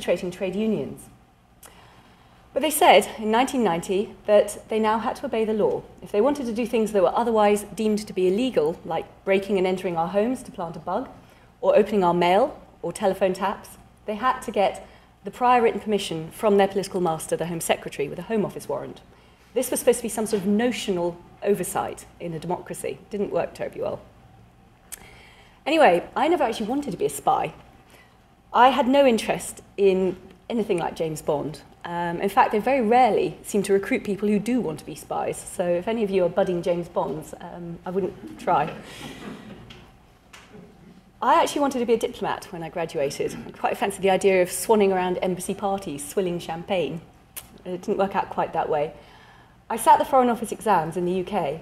infiltrating trade unions. But they said in 1990 that they now had to obey the law. If they wanted to do things that were otherwise deemed to be illegal, like breaking and entering our homes to plant a bug, or opening our mail or telephone taps, they had to get the prior written permission from their political master, the Home Secretary, with a Home Office warrant. This was supposed to be some sort of notional oversight in a democracy. It didn't work terribly well. Anyway, I never actually wanted to be a spy. I had no interest in anything like James Bond. In fact, they very rarely seem to recruit people who do want to be spies. So if any of you are budding James Bonds, I wouldn't try. I actually wanted to be a diplomat when I graduated. I quite fancied the idea of swanning around embassy parties, swilling champagne. It didn't work out quite that way. I sat the Foreign Office exams in the UK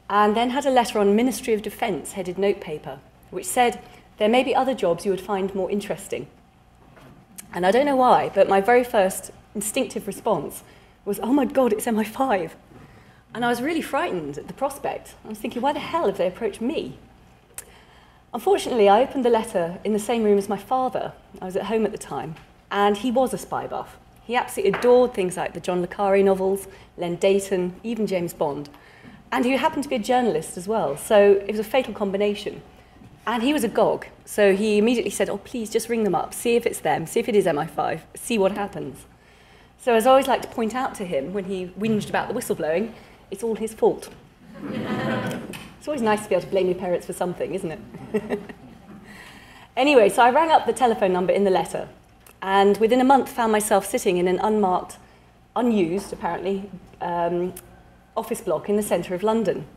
and then had a letter on Ministry of Defence headed notepaper, which said there may be other jobs you would find more interesting. And I don't know why, but my very first instinctive response was, oh my God, it's MI5. And I was really frightened at the prospect. I was thinking, why the hell have they approached me? Unfortunately, I opened the letter in the same room as my father. I was at home at the time, and he was a spy buff. He absolutely adored things like the John le Carré novels, Len Dayton, even James Bond. And he happened to be a journalist as well, so it was a fatal combination. And he was agog, so he immediately said, oh, please, just ring them up, see if it's them, see if it is MI5, see what happens. So as I always like to point out to him when he whinged about the whistleblowing, it's all his fault. It's always nice to be able to blame your parents for something, isn't it? Anyway, so I rang up the telephone number in the letter, and within a month found myself sitting in an unmarked, unused, apparently, office block in the centre of London.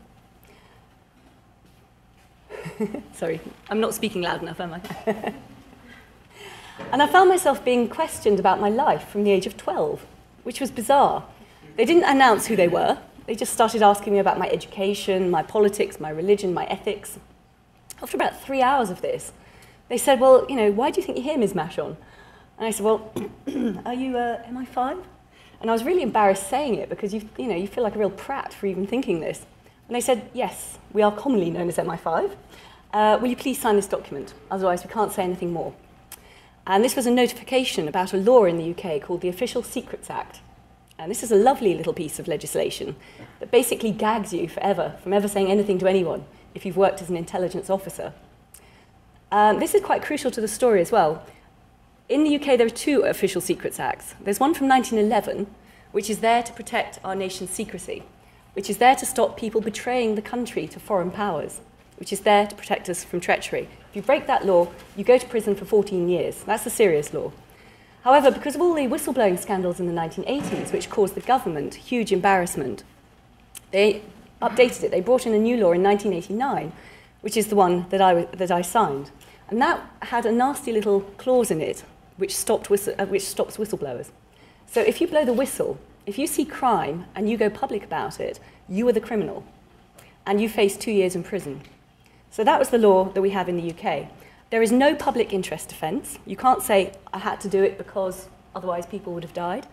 Sorry, I'm not speaking loud enough, am I? And I found myself being questioned about my life from the age of 12, which was bizarre. They didn't announce who they were. They just started asking me about my education, my politics, my religion, my ethics. After about 3 hours of this, they said, well, you know, why do you think you're here, Ms. Machon? And I said, well, are you MI5? And I was really embarrassed saying it because you feel like a real prat for even thinking this. And they said, yes, we are commonly known as MI5. Will you please sign this document? Otherwise, we can't say anything more. And this was a notification about a law in the UK called the Official Secrets Act. And this is a lovely little piece of legislation that basically gags you forever from ever saying anything to anyone if you've worked as an intelligence officer. This is quite crucial to the story as well. In the UK, there are two Official Secrets Acts. There's one from 1911, which is there to protect our nation's secrecy, which is there to stop people betraying the country to foreign powers, which is there to protect us from treachery. If you break that law, you go to prison for 14 years. That's a serious law. However, because of all the whistleblowing scandals in the 1980s, which caused the government huge embarrassment, they updated it. They brought in a new law in 1989, which is the one that I signed. And that had a nasty little clause in it, which stops whistleblowers. So if you blow the whistle, if you see crime and you go public about it, you are the criminal, and you face 2 years in prison. So that was the law that we have in the UK. There is no public interest defence. You can't say, I had to do it because otherwise people would have died.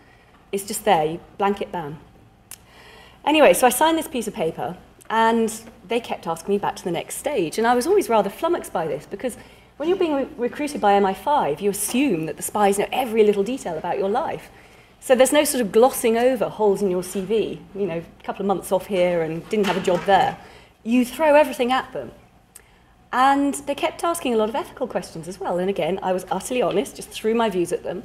It's just there, you blanket ban. Anyway, so I signed this piece of paper, and they kept asking me back to the next stage. And I was always rather flummoxed by this, because when you're being recruited by MI5, you assume that the spies know every little detail about your life. So there's no sort of glossing over holes in your CV, you know, a couple of months off here and didn't have a job there. You throw everything at them. And they kept asking a lot of ethical questions as well. And again, I was utterly honest, just threw my views at them.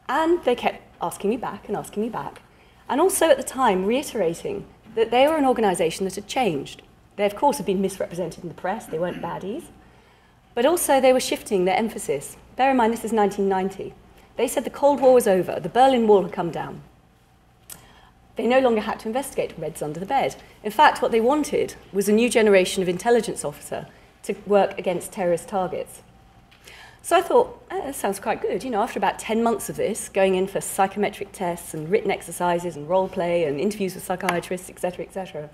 And they kept asking me back and asking me back. And also at the time, reiterating that they were an organisation that had changed. They, of course, had been misrepresented in the press. They weren't baddies. But also they were shifting their emphasis. Bear in mind, this is 1990. They said the Cold War was over. The Berlin Wall had come down. They no longer had to investigate Reds under the bed. In fact, what they wanted was a new generation of intelligence officer to work against terrorist targets. So I thought, that sounds quite good. You know, after about 10 months of this, going in for psychometric tests and written exercises and role play and interviews with psychiatrists, etc.,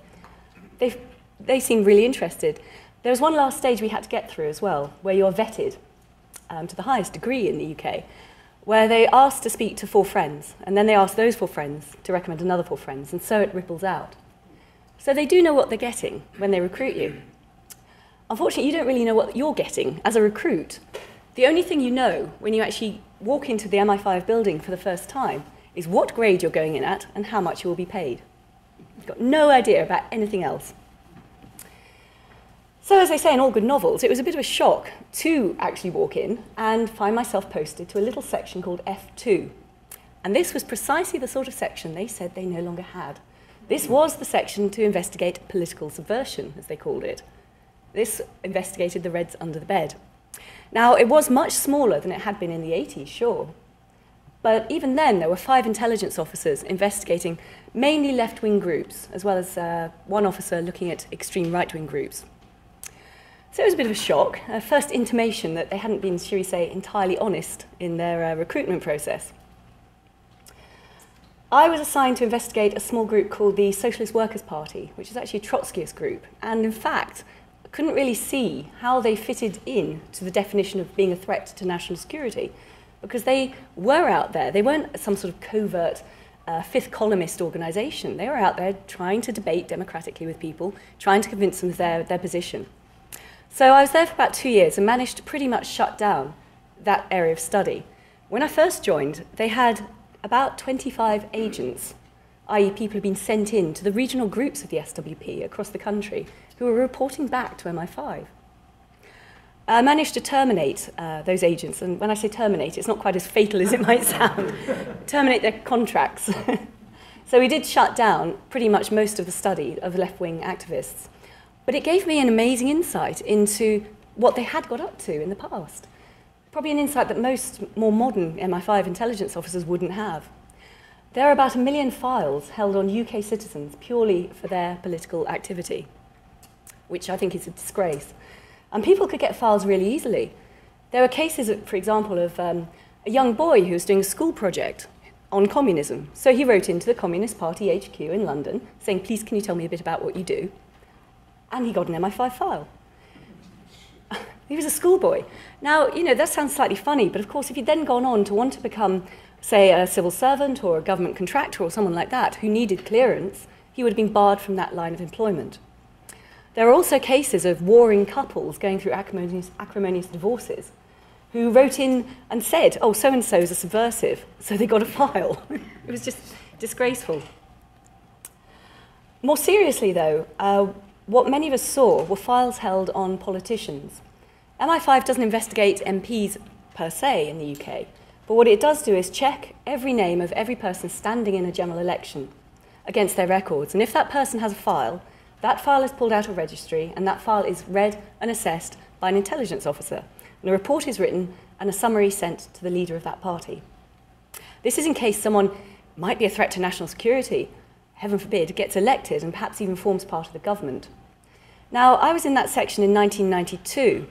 they seemed really interested. There was one last stage we had to get through as well, where you're vetted to the highest degree in the UK, where they asked to speak to 4 friends, and then they asked those 4 friends to recommend another 4 friends, and so it ripples out. So they do know what they're getting when they recruit you. Unfortunately, you don't really know what you're getting as a recruit. The only thing you know when you actually walk into the MI5 building for the first time is what grade you're going in at and how much you will be paid. You've got no idea about anything else. So as they say in all good novels, it was a bit of a shock to actually walk in and find myself posted to a little section called F2. And this was precisely the sort of section they said they no longer had. This was the section to investigate political subversion, as they called it. This investigated the Reds under the bed. Now, it was much smaller than it had been in the 80s, sure. But even then, there were 5 intelligence officers investigating mainly left-wing groups, as well as one officer looking at extreme right-wing groups. So it was a bit of a shock, a first intimation that they hadn't been, shall we say, entirely honest in their recruitment process. I was assigned to investigate a small group called the Socialist Workers' Party, which is actually a Trotskyist group, and in fact, I couldn't really see how they fitted in to the definition of being a threat to national security, because they were out there. They weren't some sort of covert fifth columnist organisation. They were out there trying to debate democratically with people, trying to convince them of their position. So I was there for about 2 years and managed to pretty much shut down that area of study. When I first joined, they had about 25 agents, i.e. people who'd been sent in to the regional groups of the SWP across the country who were reporting back to MI5. I managed to terminate those agents, and when I say terminate, it's not quite as fatal as it might sound. Terminate their contracts. So we did shut down pretty much most of the study of left-wing activists. But it gave me an amazing insight into what they had got up to in the past. Probably an insight that most more modern MI5 intelligence officers wouldn't have. There are about 1 million files held on UK citizens purely for their political activity, which I think is a disgrace. And people could get files really easily. There were cases, for example, of a young boy who was doing a school project on communism. So he wrote into the Communist Party HQ in London saying, please, can you tell me a bit about what you do? And he got an MI5 file. He was a schoolboy. Now, you know, that sounds slightly funny, but of course, if he'd then gone on to want to become, say, a civil servant or a government contractor or someone like that who needed clearance, he would have been barred from that line of employment. There are also cases of warring couples going through acrimonious divorces who wrote in and said, oh, so-and-so is a subversive, so they got a file. It was just disgraceful. More seriously, though, what many of us saw were files held on politicians. MI5 doesn't investigate MPs per se in the UK, but what it does do is check every name of every person standing in a general election against their records. And if that person has a file, that file is pulled out of registry, and that file is read and assessed by an intelligence officer. And a report is written and a summary sent to the leader of that party. This is in case someone might be a threat to national security, heaven forbid, gets elected and perhaps even forms part of the government. Now, I was in that section in 1992,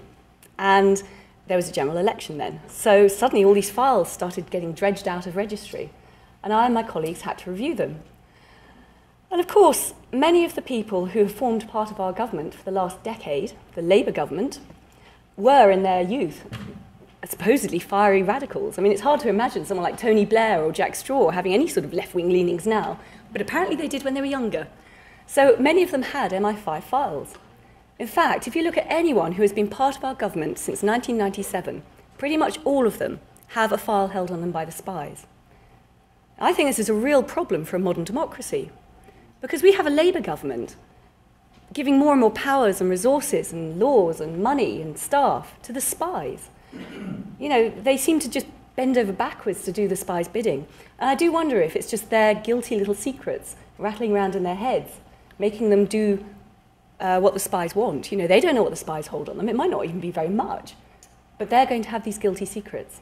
and there was a general election then. So suddenly all these files started getting dredged out of registry, and I and my colleagues had to review them. And of course, many of the people who have formed part of our government for the last decade, the Labour government, were in their youth supposedly fiery radicals. I mean, it's hard to imagine someone like Tony Blair or Jack Straw having any sort of left-wing leanings now, but apparently they did when they were younger. So many of them had MI5 files. In fact, if you look at anyone who has been part of our government since 1997, pretty much all of them have a file held on them by the spies. I think this is a real problem for a modern democracy, because we have a Labour government giving more and more powers and resources and laws and money and staff to the spies. You know, they seem to just bend over backwards to do the spies' bidding. And I do wonder if it's just their guilty little secrets rattling around in their heads, making them do what the spies want. You know, they don't know what the spies hold on them. It might not even be very much, but they're going to have these guilty secrets.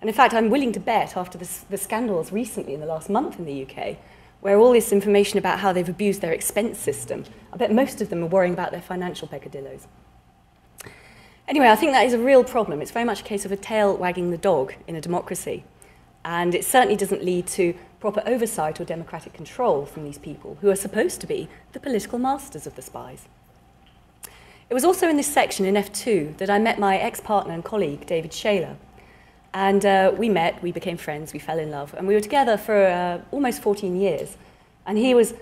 And in fact, I'm willing to bet after the scandals recently in the last month in the UK, where all this information about how they've abused their expense system, I bet most of them are worrying about their financial peccadillos. Anyway, I think that is a real problem. It's very much a case of a tail wagging the dog in a democracy. And it certainly doesn't lead to proper oversight or democratic control from these people who are supposed to be the political masters of the spies. It was also in this section in F2 that I met my ex-partner and colleague, David Shaler. And we met, we became friends, we fell in love, and we were together for almost 14 years. And he was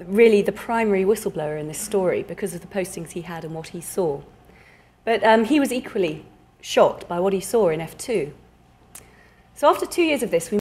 really the primary whistleblower in this story because of the postings he had and what he saw. But he was equally shocked by what he saw in F2. So after 2 years of this, we